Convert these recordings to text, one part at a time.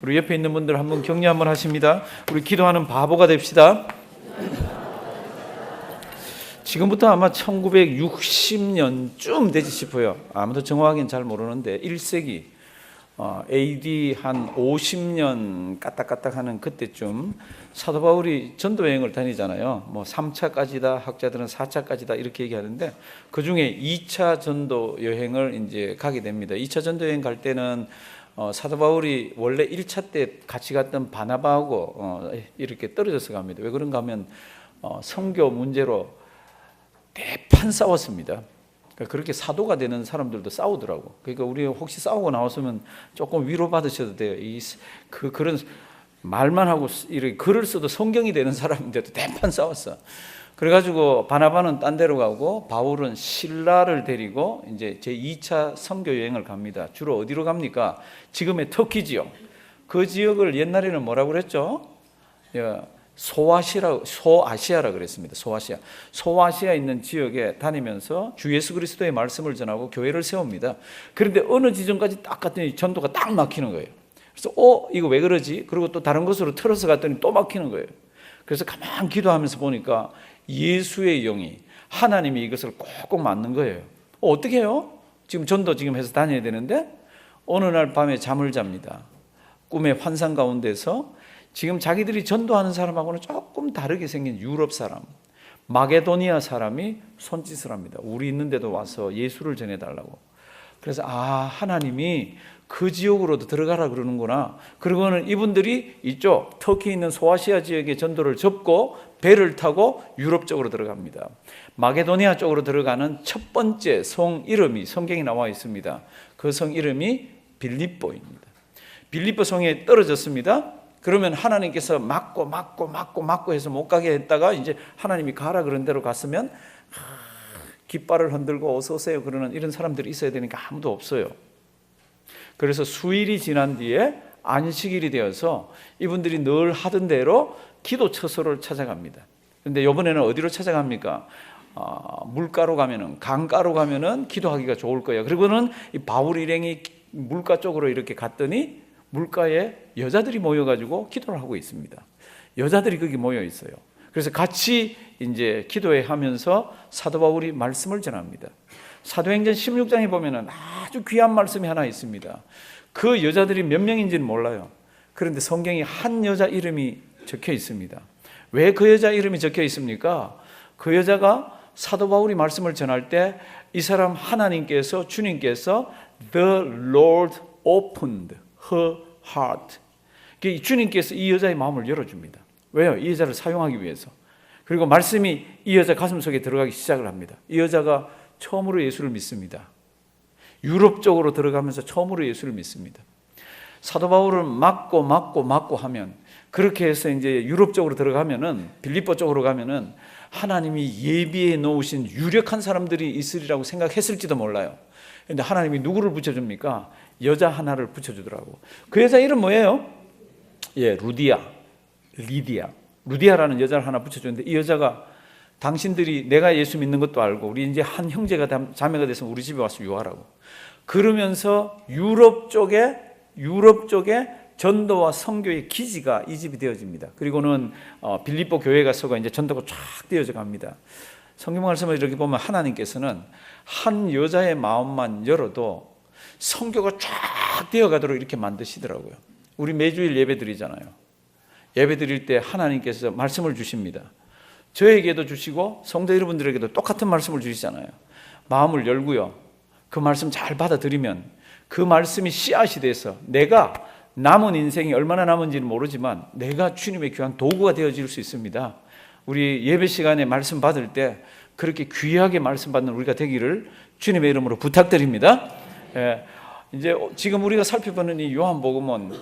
우리 옆에 있는 분들 한번 격려 한번 하십니다. 우리 기도하는 바보가 됩시다. 지금부터 아마 1960년쯤 되지 싶어요. 아무도 정확하게는 잘 모르는데 1세기 AD 한 50년 까딱까딱 하는 그때쯤 사도 바울이 전도 여행을 다니잖아요. 뭐 3차까지다, 학자들은 4차까지다 이렇게 얘기하는데 그 중에 2차 전도 여행을 이제 가게 됩니다. 2차 전도 여행 갈 때는 사도 바울이 원래 1차 때 같이 갔던 바나바하고 이렇게 떨어져서 갑니다. 왜 그런가 하면 선교 문제로 대판 싸웠습니다. 그러니까 그렇게 사도가 되는 사람들도 싸우더라고. 그러니까 우리 혹시 싸우고 나왔으면 조금 위로받으셔도 돼요. 그런 말만 하고 이렇게 글을 써도 성경이 되는 사람인데도 대판 싸웠어. 그래가지고 바나바는 딴 데로 가고 바울은 신라를 데리고 이제 제 2차 선교 여행을 갑니다. 주로 어디로 갑니까? 지금의 터키 지역. 그 지역을 옛날에는 뭐라고 그랬죠? 소아시아라 그랬습니다. 소아시아 있는 지역에 다니면서 주 예수 그리스도의 말씀을 전하고 교회를 세웁니다. 그런데 어느 지점까지 딱 갔더니 전도가 딱 막히는 거예요. 그래서 이거 왜 그러지? 그리고 또 다른 곳으로 틀어서 갔더니 또 막히는 거예요. 그래서 가만 기도하면서 보니까 예수의 영이 하나님이 이것을 꼭꼭 맞는 거예요. 어떻게 해요? 지금 전도 해서 다녀야 되는데 어느 날 밤에 잠을 잡니다. 꿈의 환상 가운데서 지금 자기들이 전도하는 사람하고는 조금 다르게 생긴 유럽 사람, 마게도니아 사람이 손짓을 합니다. 우리 있는데도 와서 예수를 전해달라고. 그래서 하나님이 그 지역으로도 들어가라 그러는구나. 그리고는 이분들이 이쪽 터키 있는 소아시아 지역의 전도를 접고 배를 타고 유럽 쪽으로 들어갑니다. 마게도니아 쪽으로 들어가는 첫 번째 성 이름이 성경에 나와 있습니다. 그 성 이름이 빌립보입니다. 빌립보 성에 떨어졌습니다. 그러면 하나님께서 막고 해서 못 가게 했다가 이제 하나님이 가라 그런 대로 갔으면 깃발을 흔들고 어서 오세요 그러는 이런 사람들이 있어야 되니까 아무도 없어요. 그래서 수일이 지난 뒤에 안식일이 되어서 이분들이 늘 하던 대로 기도 처소를 찾아갑니다. 그런데 이번에는 어디로 찾아갑니까? 물가로 가면은, 강가로 가면은 기도하기가 좋을 거예요. 그리고는 이 바울 일행이 물가 쪽으로 이렇게 갔더니 물가에 여자들이 모여가지고 기도를 하고 있습니다. 여자들이 거기 모여 있어요. 그래서 같이 이제 기도회 하면서 사도 바울이 말씀을 전합니다. 사도행전 16장에 보면은 아주 귀한 말씀이 하나 있습니다. 그 여자들이 몇 명인지는 몰라요. 그런데 성경에 한 여자 이름이 적혀 있습니다. 왜 그 여자 이름이 적혀 있습니까? 그 여자가 사도 바울이 말씀을 전할 때 이 사람 하나님께서 주님께서 The Lord opened her heart. 주님께서 이 여자의 마음을 열어줍니다. 왜요? 이 여자를 사용하기 위해서. 그리고 말씀이 이 여자 가슴속에 들어가기 시작을 합니다. 이 여자가 처음으로 예수를 믿습니다. 유럽 쪽으로 들어가면서 처음으로 예수를 믿습니다. 사도 바울을 막고 하면 그렇게 해서 이제 유럽 쪽으로 들어가면은 빌립보 쪽으로 가면은 하나님이 예비해 놓으신 유력한 사람들이 있으리라고 생각했을지도 몰라요. 그런데 하나님이 누구를 붙여줍니까? 여자 하나를 붙여주더라고. 그 여자 이름 뭐예요? 루디아라는 여자를 하나 붙여줬는데 이 여자가 당신들이 내가 예수 믿는 것도 알고 우리 이제 한 형제가 자매가 돼서 우리 집에 와서 유하라고. 그러면서 유럽 쪽에 전도와 선교의 기지가 이 집이 되어집니다. 그리고는 빌립보 교회 가서가 이제 전도가 쫙 되어져 갑니다. 성경 말씀을 이렇게 보면 하나님께서는 한 여자의 마음만 열어도 선교가 쫙 되어가도록 이렇게 만드시더라고요. 우리 매주일 예배 드리잖아요. 예배 드릴 때 하나님께서 말씀을 주십니다. 저에게도 주시고 성도 여러분들에게도 똑같은 말씀을 주시잖아요. 마음을 열고요. 그 말씀 잘 받아들이면 그 말씀이 씨앗이 돼서 내가 남은 인생이 얼마나 남은지는 모르지만 내가 주님의 귀한 도구가 되어질 수 있습니다. 우리 예배 시간에 말씀 받을 때 그렇게 귀하게 말씀 받는 우리가 되기를 주님의 이름으로 부탁드립니다. 이제 지금 우리가 살펴보는 이 요한복음은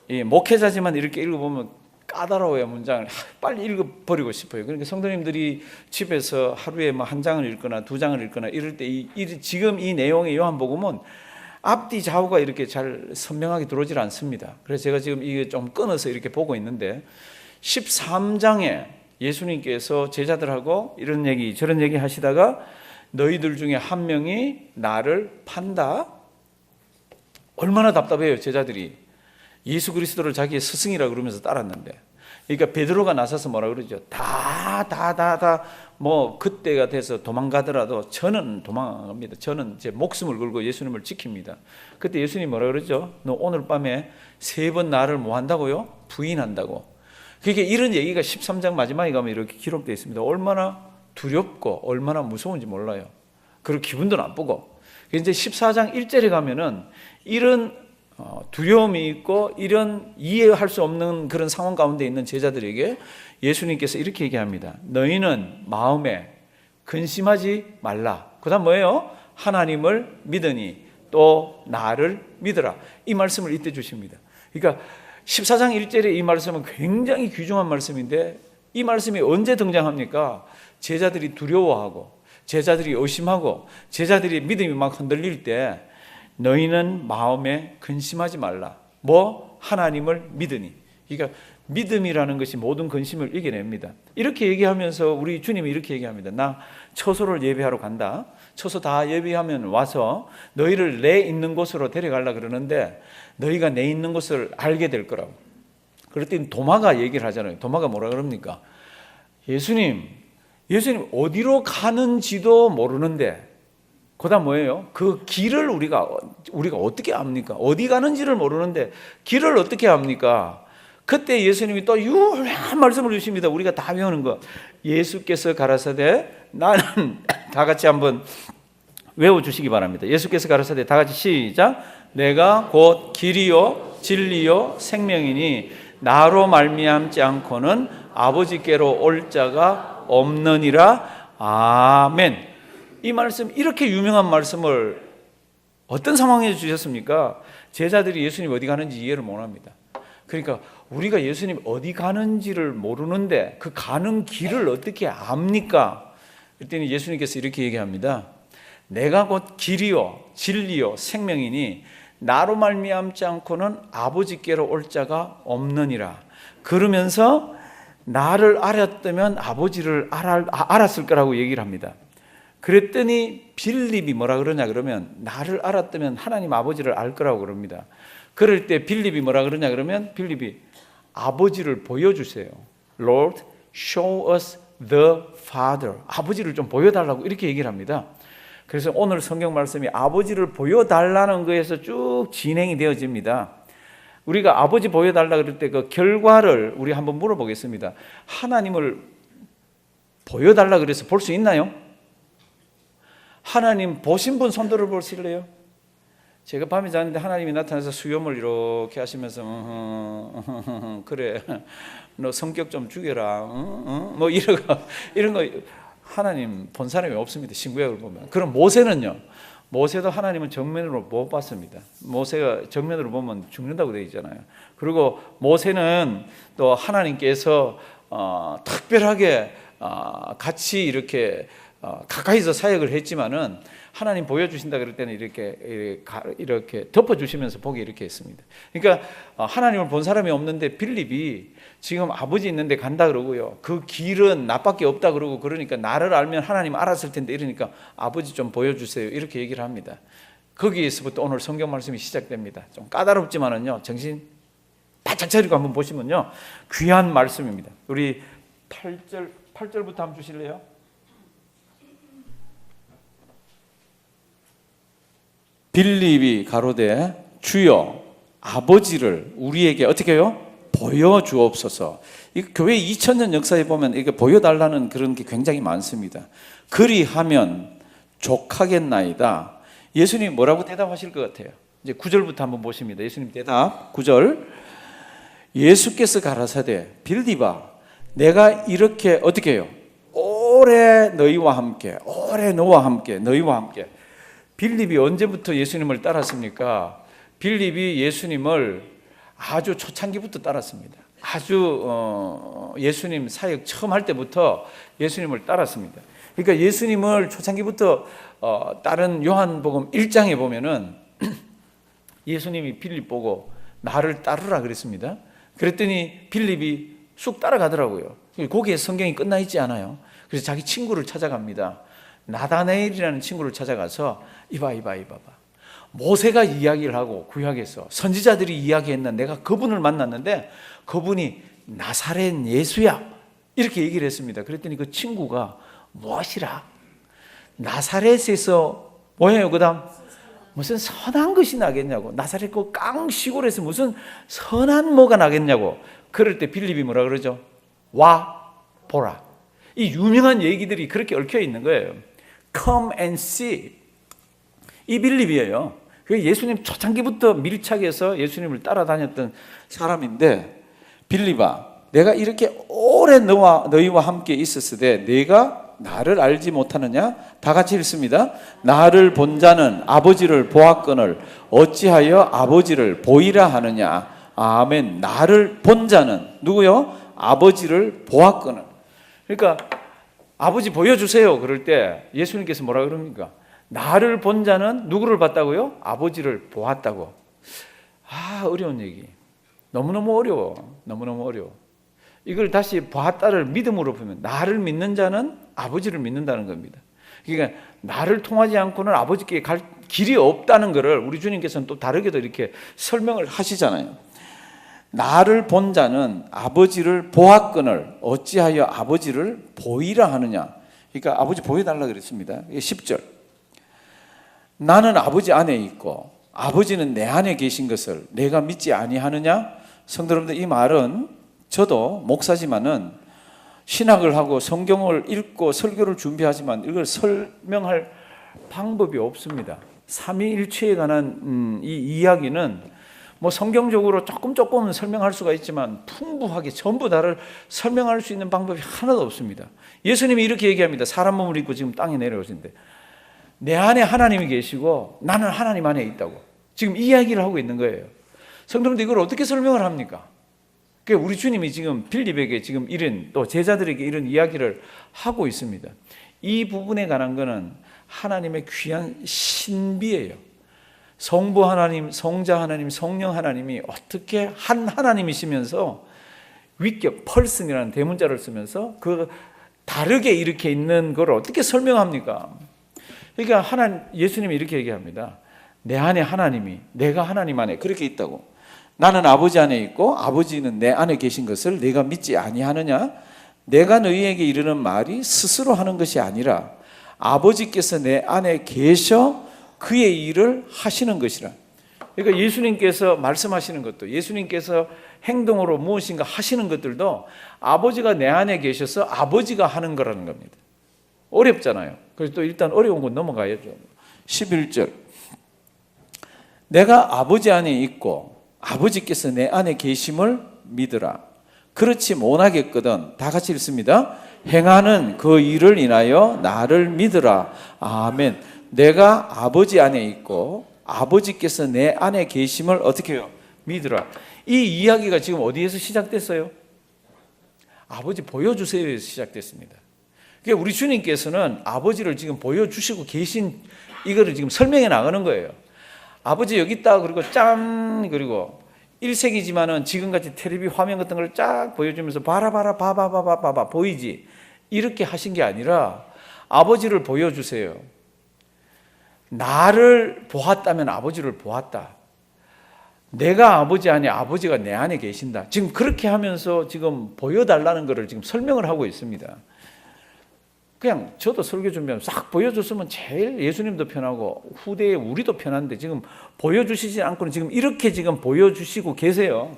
이 목회자지만 이렇게 읽어보면 까다로워요. 문장을 빨리 읽어버리고 싶어요. 그러니까 성도님들이 집에서 하루에 한 장을 읽거나 두 장을 읽거나 이럴 때 지금 이 내용의 요한복음은 앞뒤 좌우가 이렇게 잘 선명하게 들어오질 않습니다. 그래서 제가 지금 이게 좀 끊어서 이렇게 보고 있는데 13장에 예수님께서 제자들하고 이런 얘기 저런 얘기 하시다가 너희들 중에 한 명이 나를 판다. 얼마나 답답해요 제자들이. 예수 그리스도를 자기의 스승이라 그러면서 따랐는데, 그러니까 베드로가 나서서 뭐라 그러죠? 뭐 그때가 돼서 도망가더라도 저는 도망갑니다. 저는 제 목숨을 걸고 예수님을 지킵니다. 그때 예수님이 뭐라 그러죠? 너 오늘 밤에 3번 나를 뭐 한다고요? 부인한다고. 그게 이런 얘기가 13장 마지막에 가면 이렇게 기록되어 있습니다. 얼마나 두렵고 얼마나 무서운지 몰라요. 그리고 기분도 나쁘고. 이제 14장 1절에 가면은 이런 두려움이 있고 이런 이해할 수 없는 그런 상황 가운데 있는 제자들에게 예수님께서 이렇게 얘기합니다. 너희는 마음에 근심하지 말라. 그 다음 뭐예요? 하나님을 믿으니 또 나를 믿으라. 이 말씀을 이때 주십니다. 그러니까 14장 1절의 이 말씀은 굉장히 귀중한 말씀인데, 이 말씀이 언제 등장합니까? 제자들이 두려워하고 제자들이 의심하고 제자들이 믿음이 막 흔들릴 때 너희는 마음에 근심하지 말라. 뭐? 하나님을 믿으니. 그러니까 믿음이라는 것이 모든 근심을 이겨냅니다. 이렇게 얘기하면서 우리 주님이 이렇게 얘기합니다. 나 처소를 예배하러 간다. 처소 다 예배하면 와서 너희를 내 있는 곳으로 데려가려 그러는데 너희가 내 있는 곳을 알게 될 거라고. 그랬더니 도마가 얘기를 하잖아요. 도마가 뭐라 그럽니까? 예수님 어디로 가는지도 모르는데, 그다음 뭐예요? 그 길을 우리가 어떻게 압니까? 어디 가는지를 모르는데 길을 어떻게 압니까? 그때 예수님이 또 유명한 말씀을 주십니다. 우리가 다 배우는 거. 예수께서 가라사대, 나는 다 같이 한번 외워주시기 바랍니다. 예수께서 가라사대, 다 같이 시작. 내가 곧 길이요 진리요 생명이니 나로 말미암지 않고는 아버지께로 올 자가 없느니라. 아멘. 이 말씀, 이렇게 유명한 말씀을 어떤 상황에서 주셨습니까? 제자들이 예수님 어디 가는지 이해를 못합니다. 그러니까 우리가 예수님 어디 가는지를 모르는데 그 가는 길을 어떻게 압니까? 그랬더니 예수님께서 이렇게 얘기합니다. 내가 곧 길이요 진리요 생명이니 나로 말미암지 않고는 아버지께로 올 자가 없느니라. 그러면서 나를 알았다면 아버지를 알았을 거라고 얘기를 합니다. 그랬더니 빌립이 뭐라 그러냐 그러면 나를 알았다면 하나님 아버지를 알 거라고 그럽니다. 그럴 때 빌립이 뭐라 그러냐 그러면 빌립이 아버지를 보여주세요. Lord, show us the Father. 아버지를 좀 보여달라고 이렇게 얘기를 합니다. 그래서 오늘 성경 말씀이 아버지를 보여달라는 거에서 쭉 진행이 되어집니다. 우리가 아버지 보여달라 그럴 때 그 결과를 우리 한번 물어보겠습니다. 하나님을 보여달라 그래서 볼 수 있나요? 하나님 보신 분 손 들어보실래요? 제가 밤에 자는데 하나님이 나타나서 수염을 이렇게 하시면서 그래 너 성격 좀 죽여라 뭐 이런 거 하나님 본 사람이 없습니다. 신구약을 보면. 그럼 모세는요? 모세도 하나님은 정면으로 못 봤습니다. 모세가 정면으로 보면 죽는다고 되어 있잖아요. 그리고 모세는 또 하나님께서 특별하게 같이 이렇게 가까이서 사역을 했지만은 하나님 보여주신다 그럴 때는 이렇게 덮어주시면서 보기 이렇게 했습니다. 그러니까 하나님을 본 사람이 없는데 빌립이 지금 아버지 있는데 간다 그러고요. 그 길은 나밖에 없다 그러고 그러니까 나를 알면 하나님 알았을 텐데 이러니까 아버지 좀 보여주세요. 이렇게 얘기를 합니다. 거기에서부터 오늘 성경 말씀이 시작됩니다. 좀 까다롭지만은요. 정신 바짝 차리고 한번 보시면요. 귀한 말씀입니다. 우리 8절부터 한번 주실래요? 빌립이 가로되 주여 아버지를 우리에게 어떻게 해요? 보여주옵소서. 이 교회 2000년 역사에 보면 이게 보여달라는 그런 게 굉장히 많습니다. 그리하면 족하겠나이다. 예수님 뭐라고 대답하실 것 같아요? 이제 9절부터 한번 보십니다. 예수님 대답 9절. 예수께서 가라사대 빌립아 내가 이렇게 어떻게 해요? 오래 너희와 함께 너희와 함께. 빌립이 언제부터 예수님을 따랐습니까? 빌립이 예수님을 아주 초창기부터 따랐습니다. 아주 예수님 사역 처음 할 때부터 예수님을 따랐습니다. 그러니까 예수님을 초창기부터 따른 요한복음 1장에 보면은 예수님이 빌립 보고 나를 따르라 그랬습니다. 그랬더니 빌립이 쑥 따라가더라고요. 거기에 성경이 끝나 있지 않아요. 그래서 자기 친구를 찾아갑니다. 나다나엘이라는 친구를 찾아가서 이봐봐. 모세가 이야기를 하고 구약에서 선지자들이 이야기했는 내가 그분을 만났는데 그분이 나사렛 예수야 이렇게 얘기를 했습니다. 그랬더니 그 친구가 무엇이라? 나사렛에서 뭐예요? 그 다음 무슨 선한 것이 나겠냐고. 나사렛 그 깡 시골에서 무슨 선한 뭐가 나겠냐고. 그럴 때 빌립이 뭐라 그러죠? 와 보라. 이 유명한 얘기들이 그렇게 얽혀 있는 거예요. Come and see. 이 빌립이에요. 그 예수님 초창기부터 밀착해서 예수님을 따라다녔던 사람인데, 빌립아, 내가 이렇게 오래 너희와 함께 있었으되 내가 나를 알지 못하느냐? 다 같이 읽습니다. 나를 본 자는 아버지를 보았거늘 어찌하여 아버지를 보이라 하느냐? 아멘. 나를 본 자는 누구요? 아버지를 보았거늘. 그러니까 아버지 보여주세요. 그럴 때 예수님께서 뭐라 그럽니까? 나를 본 자는 누구를 봤다고요? 아버지를 보았다고. 어려운 얘기. 너무너무 어려워. 너무너무 어려워. 이걸 다시 보았다를 믿음으로 보면 나를 믿는 자는 아버지를 믿는다는 겁니다. 그러니까 나를 통하지 않고는 아버지께 갈 길이 없다는 것을 우리 주님께서는 또 다르게도 이렇게 설명을 하시잖아요. 나를 본 자는 아버지를 보았거늘 어찌하여 아버지를 보이라 하느냐. 그러니까 아버지 보여달라 그랬습니다. 10절. 나는 아버지 안에 있고 아버지는 내 안에 계신 것을 내가 믿지 아니하느냐? 성도 여러분들, 이 말은 저도 목사지만은 신학을 하고 성경을 읽고 설교를 준비하지만 이걸 설명할 방법이 없습니다. 삼위일체에 관한 이 이야기는 뭐 성경적으로 조금 설명할 수가 있지만 풍부하게 전부 다를 설명할 수 있는 방법이 하나도 없습니다. 예수님이 이렇게 얘기합니다. 사람 몸을 입고 지금 땅에 내려오신데 내 안에 하나님이 계시고 나는 하나님 안에 있다고 지금 이야기를 하고 있는 거예요. 성도님들, 이걸 어떻게 설명을 합니까? 우리 주님이 지금 빌립에게 지금 이런, 또 제자들에게 이런 이야기를 하고 있습니다. 이 부분에 관한 것은 하나님의 귀한 신비예요. 성부 하나님, 성자 하나님, 성령 하나님이 어떻게 한 하나님이시면서 위격, 펄슨이라는 대문자를 쓰면서 그 다르게 이렇게 있는 걸 어떻게 설명합니까? 그러니까 예수님이 이렇게 얘기합니다. 내 안에 하나님이, 내가 하나님 안에 그렇게 있다고. 나는 아버지 안에 있고 아버지는 내 안에 계신 것을 내가 믿지 아니하느냐? 내가 너희에게 이르는 말이 스스로 하는 것이 아니라 아버지께서 내 안에 계셔 그의 일을 하시는 것이라. 그러니까 예수님께서 말씀하시는 것도, 예수님께서 행동으로 무엇인가 하시는 것들도 아버지가 내 안에 계셔서 아버지가 하는 거라는 겁니다. 어렵잖아요. 그래서 또 일단 어려운 건 넘어가야죠. 11절. 내가 아버지 안에 있고 아버지께서 내 안에 계심을 믿으라. 그렇지 못하겠거든. 다 같이 읽습니다. 행하는 그 일을 인하여 나를 믿으라. 아멘. 내가 아버지 안에 있고 아버지께서 내 안에 계심을 어떻게 해요? 믿으라. 이 이야기가 지금 어디에서 시작됐어요? 아버지 보여주세요에서 시작됐습니다. 그러니까 우리 주님께서는 아버지를 지금 보여주시고 계신 이거를 지금 설명해 나가는 거예요. 아버지 여기 있다, 그리고 짠, 그리고 1세기지만은 지금같이 텔레비 화면 같은 걸 쫙 보여주면서 봐라 봐봐 보이지? 이렇게 하신 게 아니라 아버지를 보여주세요. 나를 보았다면 아버지를 보았다. 내가 아버지 안에, 아버지가 내 안에 계신다. 지금 그렇게 하면서 지금 보여달라는 것을 지금 설명을 하고 있습니다. 그냥 저도 설교 준비하면 싹 보여줬으면 제일 예수님도 편하고 후대에 우리도 편한데 지금 보여주시지 않고는 지금 이렇게 지금 보여주시고 계세요.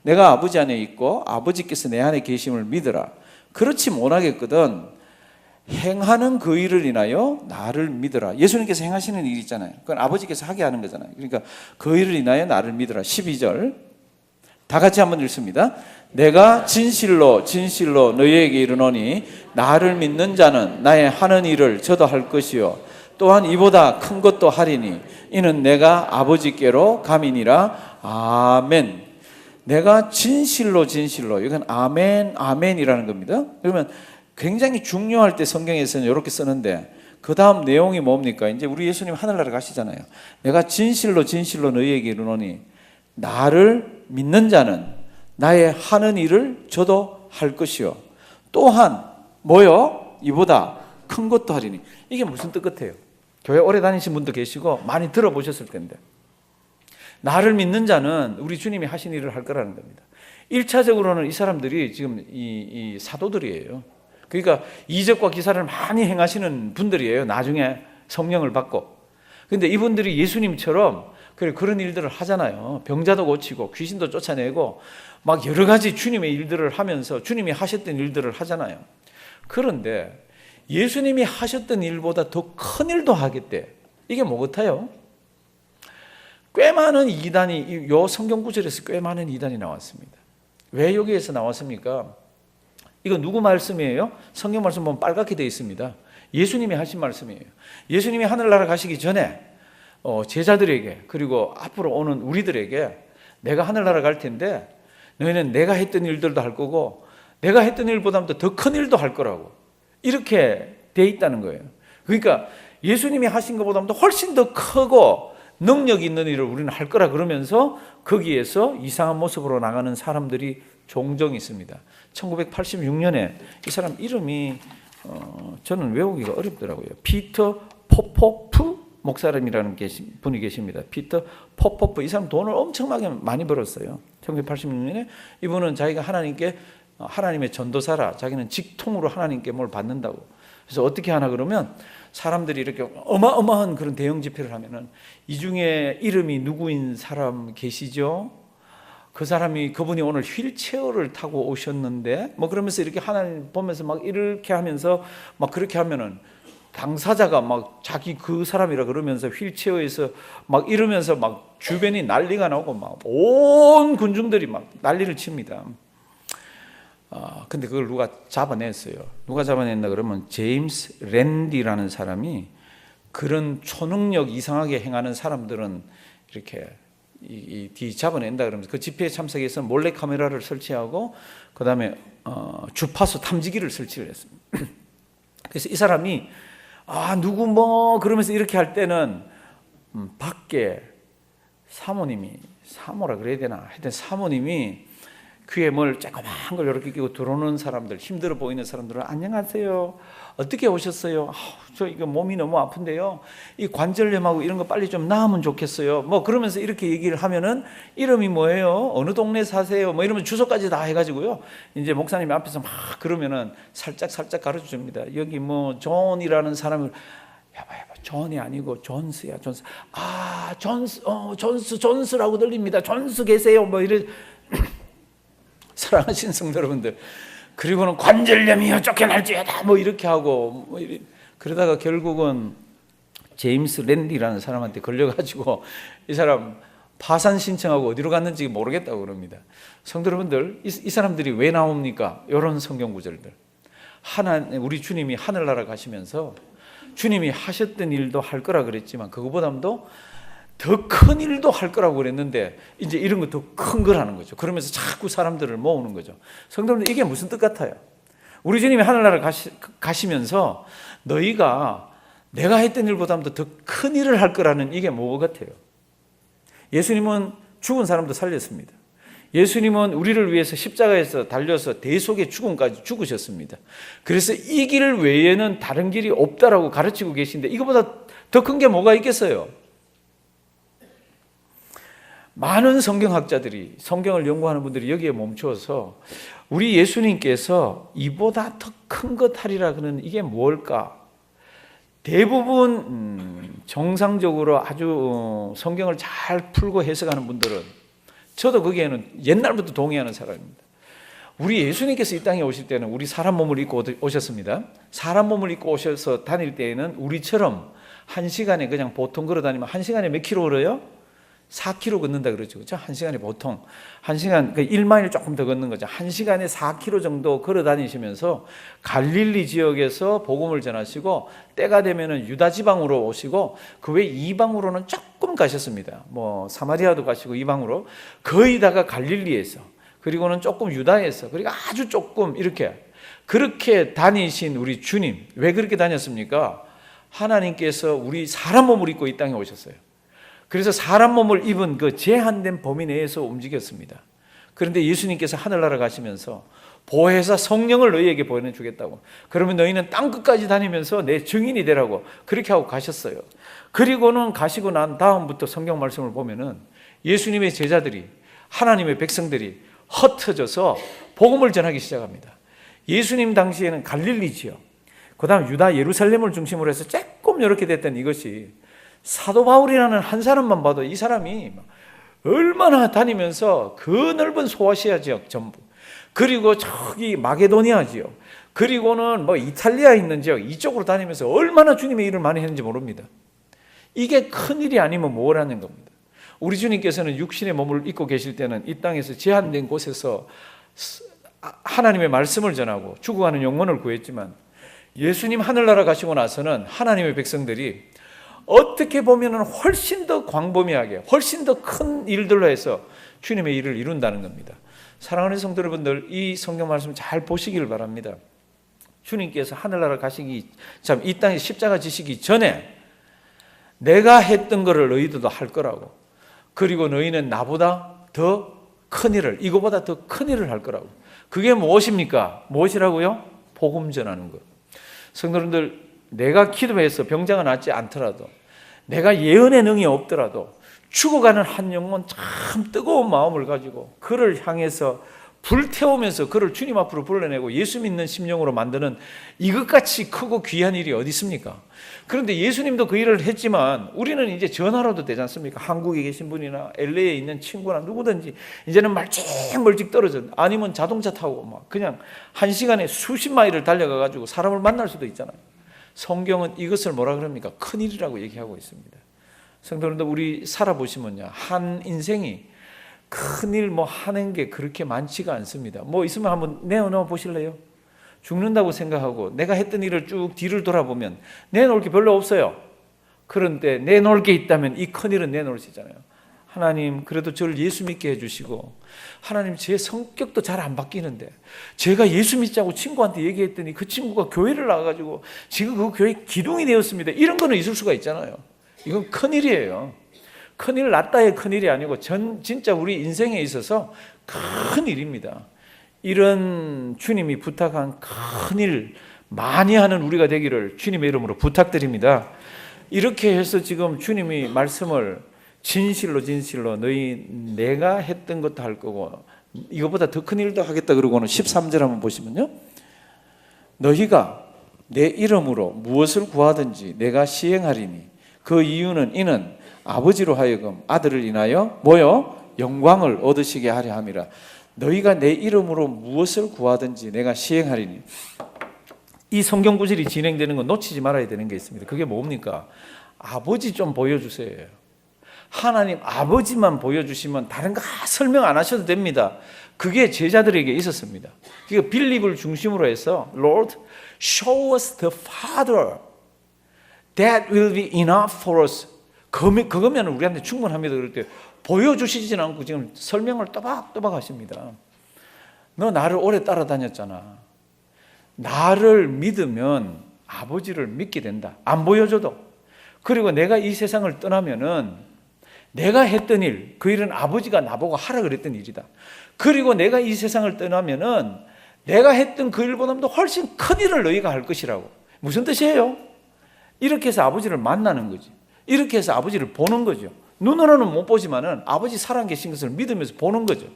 내가 아버지 안에 있고 아버지께서 내 안에 계심을 믿으라. 그렇지 못하겠거든. 행하는 그 일을 인하여 나를 믿으라. 예수님께서 행하시는 일 있잖아요. 그건 아버지께서 하게 하는 거잖아요. 그러니까 그 일을 인하여 나를 믿으라. 12절 다 같이 한번 읽습니다. 내가 진실로 너희에게 이르노니 나를 믿는 자는 나의 하는 일을 저도 할 것이요 또한 이보다 큰 것도 하리니 이는 내가 아버지께로 감이니라. 아멘. 내가 진실로 이건 아멘이라는 겁니다. 그러면 굉장히 중요할 때 성경에서는 이렇게 쓰는데 그 다음 내용이 뭡니까? 이제 우리 예수님 하늘나라 가시잖아요. 내가 진실로 너희에게 이르노니 나를 믿는 자는 나의 하는 일을 저도 할 것이요 또한 뭐요? 이보다 큰 것도 하리니. 이게 무슨 뜻 같아요? 교회 오래 다니신 분도 계시고 많이 들어보셨을 텐데, 나를 믿는 자는 우리 주님이 하신 일을 할 거라는 겁니다. 1차적으로는 이 사람들이 지금 이 사도들이에요. 그러니까 이적과 기사를 많이 행하시는 분들이에요. 나중에 성령을 받고. 근데 이분들이 예수님처럼 그런 일들을 하잖아요. 병자도 고치고 귀신도 쫓아내고 막 여러 가지 주님의 일들을 하면서 주님이 하셨던 일들을 하잖아요. 그런데 예수님이 하셨던 일보다 더 큰 일도 하겠대. 이게 뭐 같아요? 꽤 많은 이단이, 요 성경 구절에서 꽤 많은 이단이 나왔습니다. 왜 여기에서 나왔습니까? 이거 누구 말씀이에요? 성경 말씀 보면 빨갛게 되어 있습니다. 예수님이 하신 말씀이에요. 예수님이 하늘나라 가시기 전에 제자들에게, 그리고 앞으로 오는 우리들에게 내가 하늘나라 갈 텐데 너희는 내가 했던 일들도 할 거고 내가 했던 일보다도 더 큰 일도 할 거라고, 이렇게 돼 있다는 거예요. 그러니까 예수님이 하신 것보다도 훨씬 더 크고 능력 있는 일을 우리는 할 거라 그러면서 거기에서 이상한 모습으로 나가는 사람들이 종종 있습니다. 1986년에 이 사람 이름이 저는 외우기가 어렵더라고요. 피터 포포프 목사님이라는 분이 계십니다. 피터 포포프. 이 사람 돈을 엄청나게 많이 벌었어요. 1986년에 이분은 자기가 하나님의 전도사라, 자기는 직통으로 하나님께 뭘 받는다고. 그래서 어떻게 하나 그러면 사람들이 이렇게 어마어마한 그런 대형 집회를 하면은 이 중에 이름이 누구인 사람 계시죠? 그분이 오늘 휠체어를 타고 오셨는데 뭐 그러면서 이렇게 하나님 보면서 막 이렇게 하면서 막 그렇게 하면은 당사자가 막 자기 그 사람이라 그러면서 휠체어에서 막 이러면서 막 주변이 난리가 나고 막 온 군중들이 막 난리를 칩니다. 근데 그걸 누가 잡아냈어요. 누가 잡아냈나 그러면 제임스 랜디라는 사람이 그런 초능력 이상하게 행하는 사람들은 이렇게 잡아낸다 그러면서 그 집회에 참석해서 몰래 카메라를 설치하고 그 다음에 주파수 탐지기를 설치를 했습니다. 그래서 이 사람이 누구 뭐 그러면서 이렇게 할 때는 밖에 사모라 그래야 되나, 하여튼 사모님이 귀에 뭘 조그만 걸 이렇게 끼고 들어오는 사람들, 힘들어 보이는 사람들은 안녕하세요, 어떻게 오셨어요? 저 이거 몸이 너무 아픈데요, 이 관절염하고 이런 거 빨리 좀 나으면 좋겠어요. 뭐 그러면서 이렇게 얘기를 하면은 이름이 뭐예요? 어느 동네 사세요? 뭐 이러면 주소까지 다 해가지고요. 이제 목사님이 앞에서 막 그러면은 살짝 가르쳐 줍니다. 여기 뭐 존이라는 사람을 여봐 존이 아니고 존스야, 존스. 존스라고 들립니다. 존스 계세요? 뭐 이래. 사랑하신 성도 여러분들, 그리고는 관절염이요 쫓겨날지어다 뭐 이렇게 하고 그러다가 결국은 제임스 랜디라는 사람한테 걸려가지고 이 사람 파산 신청하고 어디로 갔는지 모르겠다고 그럽니다. 성도 여러분들, 이 사람들이 왜 나옵니까? 이런 성경 구절들. 우리 주님이 하늘나라 가시면서 주님이 하셨던 일도 할 거라 그랬지만 그거보다도 더 큰 일도 할 거라고 그랬는데 이제 이런 거 더 큰 걸 하는 거죠. 그러면서 자꾸 사람들을 모으는 거죠. 성도님들, 이게 무슨 뜻 같아요? 우리 주님이 하늘나라 가시면서 너희가 내가 했던 일보다도 더 큰 일을 할 거라는, 이게 뭐 같아요? 예수님은 죽은 사람도 살렸습니다. 예수님은 우리를 위해서 십자가에서 달려서 대속의 죽음까지 죽으셨습니다. 그래서 이 길 외에는 다른 길이 없다라고 가르치고 계신데 이거보다 더 큰 게 뭐가 있겠어요? 많은 성경학자들이, 성경을 연구하는 분들이 여기에 멈추어서 우리 예수님께서 이보다 더 큰 것 하리라 그러는 이게 뭘까? 대부분 정상적으로 아주 성경을 잘 풀고 해석하는 분들은, 저도 거기에는 옛날부터 동의하는 사람입니다. 우리 예수님께서 이 땅에 오실 때는 우리 사람 몸을 입고 오셨습니다. 사람 몸을 입고 오셔서 다닐 때에는 우리처럼 1시간에 그냥 보통 걸어 다니면 1시간에 몇 킬로 걸어요? 4km 걷는다 그러죠. 그렇죠? 1시간에 보통 1시간, 1마일 조금 더 걷는 거죠. 1시간에 4km 정도 걸어 다니시면서 갈릴리 지역에서 복음을 전하시고 때가 되면은 유다 지방으로 오시고 그 외 이방으로는 조금 가셨습니다. 뭐 사마리아도 가시고 이방으로, 거의 다가 갈릴리에서, 그리고는 조금 유다에서, 그리고 아주 조금 그렇게 다니신 우리 주님, 왜 그렇게 다녔습니까? 하나님께서 우리 사람 몸을 입고 이 땅에 오셨어요. 그래서 사람 몸을 입은 그 제한된 범위 내에서 움직였습니다. 그런데 예수님께서 하늘나라 가시면서 보혜사 성령을 너희에게 보내주겠다고. 그러면 너희는 땅 끝까지 다니면서 내 증인이 되라고 그렇게 하고 가셨어요. 그리고는 가시고 난 다음부터 성경 말씀을 보면은 예수님의 제자들이, 하나님의 백성들이 흩어져서 복음을 전하기 시작합니다. 예수님 당시에는 갈릴리 지역, 그 다음 유다 예루살렘을 중심으로 해서 조금 이렇게 됐던 이것이 사도 바울이라는 한 사람만 봐도 이 사람이 얼마나 다니면서 그 넓은 소아시아 지역 전부, 그리고 저기 마게도니아 지역, 그리고는 뭐 이탈리아에 있는 지역 이쪽으로 다니면서 얼마나 주님의 일을 많이 했는지 모릅니다. 이게 큰일이 아니면 뭐라는 겁니다. 우리 주님께서는 육신의 몸을 입고 계실 때는 이 땅에서 제한된 곳에서 하나님의 말씀을 전하고 죽어가는 영혼을 구했지만, 예수님 하늘나라 가시고 나서는 하나님의 백성들이 어떻게 보면 훨씬 더 광범위하게, 훨씬 더 큰 일들로 해서 주님의 일을 이룬다는 겁니다. 사랑하는 성도 여러분들, 이 성경 말씀 잘 보시길 바랍니다. 주님께서 하늘나라 가시기, 참 이 땅에 십자가 지시기 전에 내가 했던 거를 너희들도 할 거라고, 그리고 너희는 나보다 더 큰 일을, 이거보다 더 큰 일을 할 거라고. 그게 무엇입니까? 무엇이라고요? 복음 전하는 것. 성도님들, 내가 기도해서 병자가 낫지 않더라도, 내가 예언의 능이 없더라도 죽어가는 한 영혼 참 뜨거운 마음을 가지고 그를 향해서 불태우면서 그를 주님 앞으로 불러내고 예수 믿는 심령으로 만드는 이것같이 크고 귀한 일이 어디 있습니까? 그런데 예수님도 그 일을 했지만 우리는 이제 전화로도 되지 않습니까? 한국에 계신 분이나 LA에 있는 친구나 누구든지 이제는 멀찍 떨어져, 아니면 자동차 타고 막 그냥 한 시간에 수십 마일을 달려가 가지고 사람을 만날 수도 있잖아요. 성경은 이것을 뭐라 그럽니까? 큰일이라고 얘기하고 있습니다. 성도님들, 우리 살아보시면요, 한 인생이 큰일 뭐 하는 게 그렇게 많지가 않습니다. 뭐 있으면 한번 내어놓아 보실래요? 죽는다고 생각하고 내가 했던 일을 쭉 뒤를 돌아보면 내놓을 게 별로 없어요. 그런데 내놓을 게 있다면 이 큰일은 내놓을 수 있잖아요. 하나님, 그래도 저를 예수 믿게 해주시고, 하나님, 제 성격도 잘 안 바뀌는데 제가 예수 믿자고 친구한테 얘기했더니 그 친구가 교회를 나가가지고 지금 그 교회 기둥이 되었습니다. 이런 거는 있을 수가 있잖아요. 이건 큰일이에요. 큰일 났다의 큰일이 아니고 진짜 우리 인생에 있어서 큰일입니다. 이런 주님이 부탁한 큰일 많이 하는 우리가 되기를 주님의 이름으로 부탁드립니다. 이렇게 해서 지금 주님이 말씀을 진실로 너희 내가 했던 것도 할 거고 이거보다 더 큰 일도 하겠다 그러고는 13절 한번 보시면요, 너희가 내 이름으로 무엇을 구하든지 내가 시행하리니 그 이유는 이는 아버지로 하여금 아들을 인하여 뭐요? 영광을 얻으시게 하려 함이라. 너희가 내 이름으로 무엇을 구하든지 내가 시행하리니. 이 성경 구절이 진행되는 건 놓치지 말아야 되는 게 있습니다. 그게 뭡니까? 아버지 좀 보여주세요. 하나님 아버지만 보여주시면 다른 거 설명 안 하셔도 됩니다. 그게 제자들에게 있었습니다. 그러니까 빌립을 중심으로 해서 Lord, show us the Father. That will be enough for us. 그거면 우리한테 충분합니다. 그럴 때 보여주시진 않고 지금 설명을 또박또박 하십니다. 너 나를 오래 따라다녔잖아. 나를 믿으면 아버지를 믿게 된다. 안 보여줘도. 그리고 내가 이 세상을 떠나면은 내가 했던 일, 그 일은 아버지가 나보고 하라 그랬던 일이다. 그리고 내가 이 세상을 떠나면은 내가 했던 그 일보다도 훨씬 큰 일을 너희가 할 것이라고. 무슨 뜻이에요? 이렇게 해서 아버지를 만나는 거지. 이렇게 해서 아버지를 보는 거죠. 눈으로는 못 보지만은 아버지 살아계신 것을 믿으면서 보는 거죠.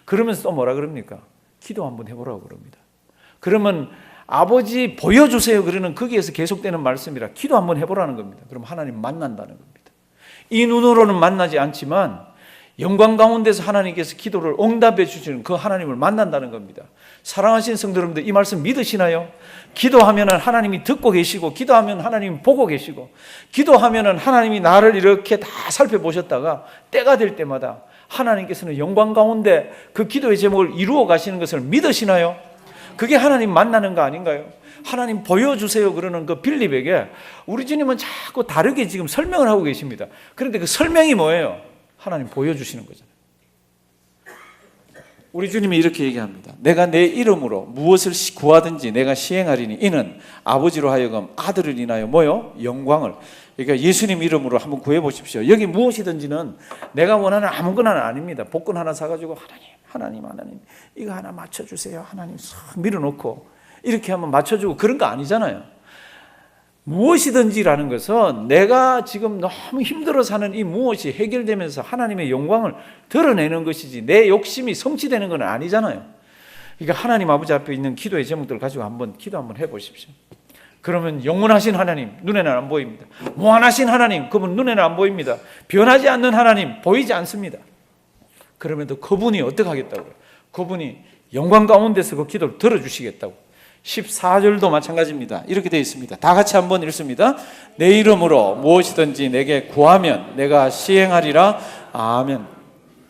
그러면서 또 뭐라 그럽니까? 기도 한번 해보라고 그럽니다. 그러면 아버지 보여주세요 그러는 거기에서 계속되는 말씀이라 기도 한번 해보라는 겁니다. 그럼 하나님 만난다는 겁니다. 이 눈으로는 만나지 않지만 영광 가운데서 하나님께서 기도를 응답해 주시는 그 하나님을 만난다는 겁니다. 사랑하신 성도 여러분들, 이 말씀 믿으시나요? 기도하면 하나님이 듣고 계시고, 기도하면 하나님이 보고 계시고, 기도하면 하나님이 나를 이렇게 다 살펴보셨다가 때가 될 때마다 하나님께서는 영광 가운데 그 기도의 제목을 이루어 가시는 것을 믿으시나요? 그게 하나님 만나는 거 아닌가요? 하나님 보여주세요 그러는 그 빌립에게 우리 주님은 자꾸 다르게 지금 설명을 하고 계십니다. 그런데 그 설명이 뭐예요? 하나님 보여주시는 거잖아요. 우리 주님이 이렇게 얘기합니다. 내가 내 이름으로 무엇을 구하든지 내가 시행하리니 이는 아버지로 하여금 아들을 인하여 뭐요? 영광을. 그러니까 예수님 이름으로 한번 구해보십시오. 여기 무엇이든지는 내가 원하는 아무거나 아닙니다. 복권 하나 사가지고 하나님 하나님 이거 하나 맞춰주세요. 하나님 싹 밀어놓고 이렇게 하면 맞춰주고 그런 거 아니잖아요. 무엇이든지라는 것은 내가 지금 너무 힘들어 사는 이 무엇이 해결되면서 하나님의 영광을 드러내는 것이지 내 욕심이 성취되는 건 아니잖아요. 그러니까 하나님 아버지 앞에 있는 기도의 제목들을 가지고 기도 한번 해보십시오. 그러면 영원하신 하나님 눈에는 안 보입니다. 무한하신 하나님 그분 눈에는 안 보입니다. 변하지 않는 하나님 보이지 않습니다. 그러면도 그분이 어떻게 하겠다고요? 그분이 영광 가운데서 그 기도를 들어주시겠다고. 14절도 마찬가지입니다. 이렇게 되어 있습니다. 다 같이 한번 읽습니다. 내 이름으로 무엇이든지 내게 구하면 내가 시행하리라. 아멘.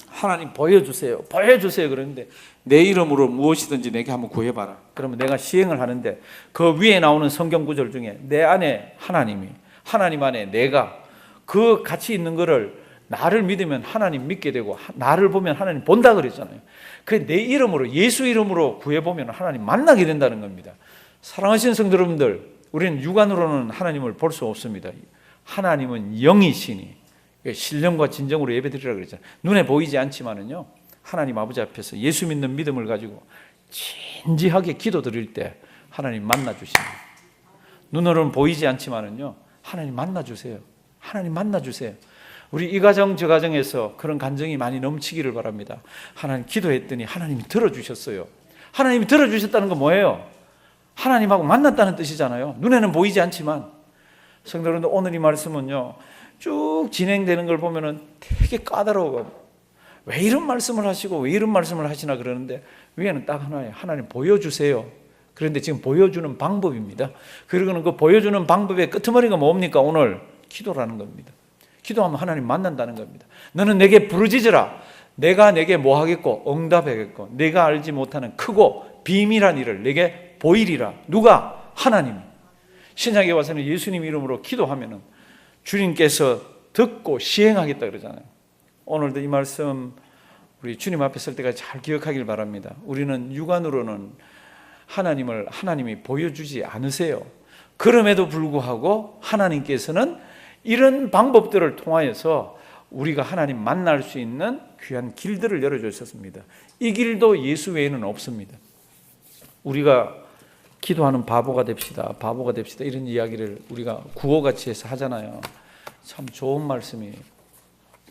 하나님 보여주세요. 그러는데 내 이름으로 무엇이든지 내게 한번 구해봐라. 그러면 내가 시행을 하는데 그 위에 나오는 성경 구절 중에 내 안에 하나님이, 하나님 안에 내가 그 같이 있는 거를 나를 믿으면 하나님 믿게 되고 나를 보면 하나님 본다 그랬잖아요. 그 내 이름으로 예수 이름으로 구해보면 하나님 만나게 된다는 겁니다. 사랑하시는 성도 여러분들, 우리는 육안으로는 하나님을 볼 수 없습니다. 하나님은 영이시니 신령과 진정으로 예배드리라 그랬잖아요. 눈에 보이지 않지만은요 하나님 아버지 앞에서 예수 믿는 믿음을 가지고 진지하게 기도드릴 때 하나님 만나주십니다. 눈으로는 보이지 않지만은요 하나님 만나주세요. 하나님 만나주세요. 우리 이 가정 저 가정에서 그런 감정이 많이 넘치기를 바랍니다. 하나님 기도했더니 하나님이 들어주셨어요. 하나님이 들어주셨다는 건 뭐예요? 하나님하고 만났다는 뜻이잖아요. 눈에는 보이지 않지만. 성도 여러분들, 오늘 이 말씀은요 쭉 진행되는 걸 보면은 되게 까다로워. 왜 이런 말씀을 하시고 왜 이런 말씀을 하시나 그러는데 위에는 딱 하나예요. 하나님 보여주세요. 그런데 지금 보여주는 방법입니다. 그리고는 그 보여주는 방법의 끄트머리가 뭡니까? 오늘 기도라는 겁니다. 기도하면 하나님 만난다는 겁니다. 너는 내게 부르짖으라. 내가 내게 뭐 하겠고 응답하겠고 내가 알지 못하는 크고 비밀한 일을 내게 보이리라. 누가? 하나님. 신약에 와서는 예수님 이름으로 기도하면은 주님께서 듣고 시행하겠다 그러잖아요. 오늘도 이 말씀 우리 주님 앞에 설 때까지 잘 기억하길 바랍니다. 우리는 육안으로는 하나님이 보여주지 않으세요. 그럼에도 불구하고 하나님께서는 이런 방법들을 통하여서 우리가 하나님 만날 수 있는 귀한 길들을 열어주셨습니다. 이 길도 예수 외에는 없습니다. 우리가 기도하는 바보가 됩시다. 이런 이야기를 우리가 구호같이 해서 하잖아요. 참 좋은 말씀이에요.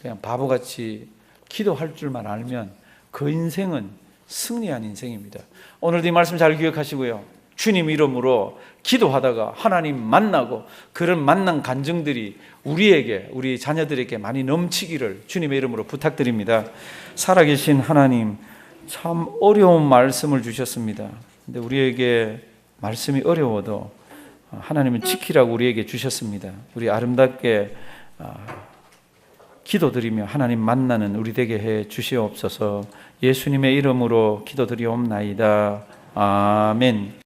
그냥 바보같이 기도할 줄만 알면 그 인생은 승리한 인생입니다. 오늘도 이 말씀 잘 기억하시고요. 주님 이름으로 기도하다가 하나님 만나고 그런 만난 간증들이 우리 자녀들에게 많이 넘치기를 주님의 이름으로 부탁드립니다. 살아계신 하나님, 참 어려운 말씀을 주셨습니다. 근데 우리에게 말씀이 어려워도 하나님은 지키라고 우리에게 주셨습니다. 우리 아름답게 기도드리며 하나님 만나는 우리 되게 해 주시옵소서. 예수님의 이름으로 기도드리옵나이다. 아멘.